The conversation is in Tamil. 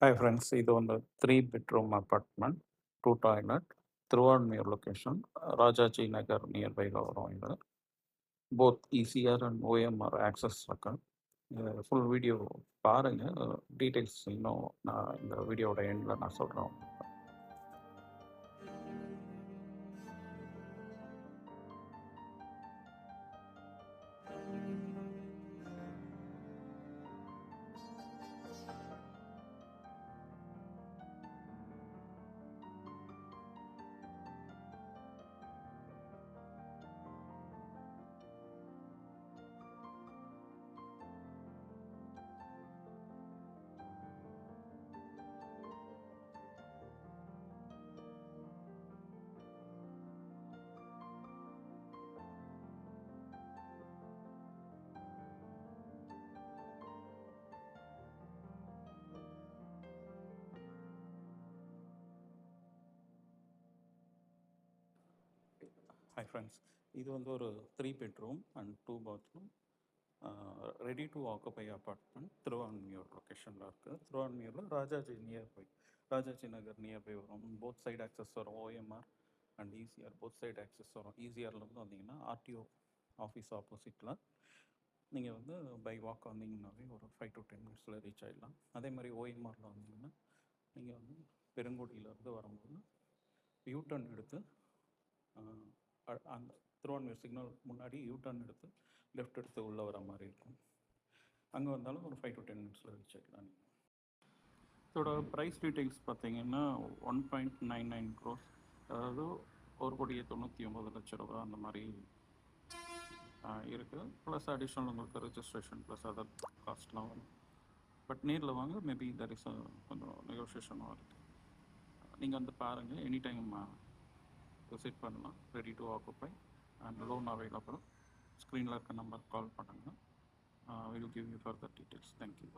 Hi friends, இது வந்து 3 bedroom apartment, 2 toilet, Thiruvanmiyur location, Rajaji Nagar நியர்பைல வரும் இது. Both ECR and OMR access இருக்கு. ஃபுல் வீடியோ பாருங்க. டீட்டெயில்ஸ் இன்னும் நான் இந்த வீடியோட எண்டில் நான் சொல்கிறேன். ஹாய் ஃப்ரெண்ட்ஸ், இது வந்து ஒரு 3 bedroom and 2 bathroom ready to occupy apartment Thiruvanmiyur லொக்கேஷனில் இருக்குது. திருவான்மியூரில் ராஜாஜி நகர் நியர்பை வரும். போத் சைடு ஆக்சஸ் வரும். OMR and ECR both side access வரும். இசிஆர்லேருந்து வந்தீங்கன்னா ஆர்டிஓ ஆஃபீஸ் ஆப்போசிட்டில் நீங்கள் வந்து பை வாக் வந்தீங்கன்னாவே ஒரு 5 to 10 minutes ரீச் ஆகிடலாம். அதே மாதிரி ஓஎம்ஆரில் வந்தீங்கன்னா நீங்கள் வந்து பெருங்குடியிலேருந்து வரும்போது யூடர்ன் எடுத்து அந்த திருவான்மியூர் சிக்னல் முன்னாடி யூடர்ன் எடுத்து லெஃப்ட் எடுத்து உள்ளே வர மாதிரி இருக்கும். அங்கே வந்தாலும் ஒரு 5 to 10 minutes ரீச் ஆகிடலாம். இதோட ப்ரைஸ் டீட்டெயில்ஸ் பார்த்தீங்கன்னா 1.99 crores, அதாவது 1,99,00,000 அந்த மாதிரி இருக்குது. ப்ளஸ் அடிஷ்னல் உங்களுக்கு ரெஜிஸ்ட்ரேஷன் ப்ளஸ் அதர் காஸ்ட்லாம் வரும். பட் நேரில் வாங்க, மேபி தட் இஸ் கொஞ்சம் நெகோஷியேஷனும் இருக்குது. நீங்கள் வந்து பாருங்கள், எனி டைம் விசிட் பண்ணலாம். Ready to occupy and loan available. ஸ்க்ரீனில் இருக்க நம்பர் கால் பண்ணுங்கள். Will give you further details. Thank you.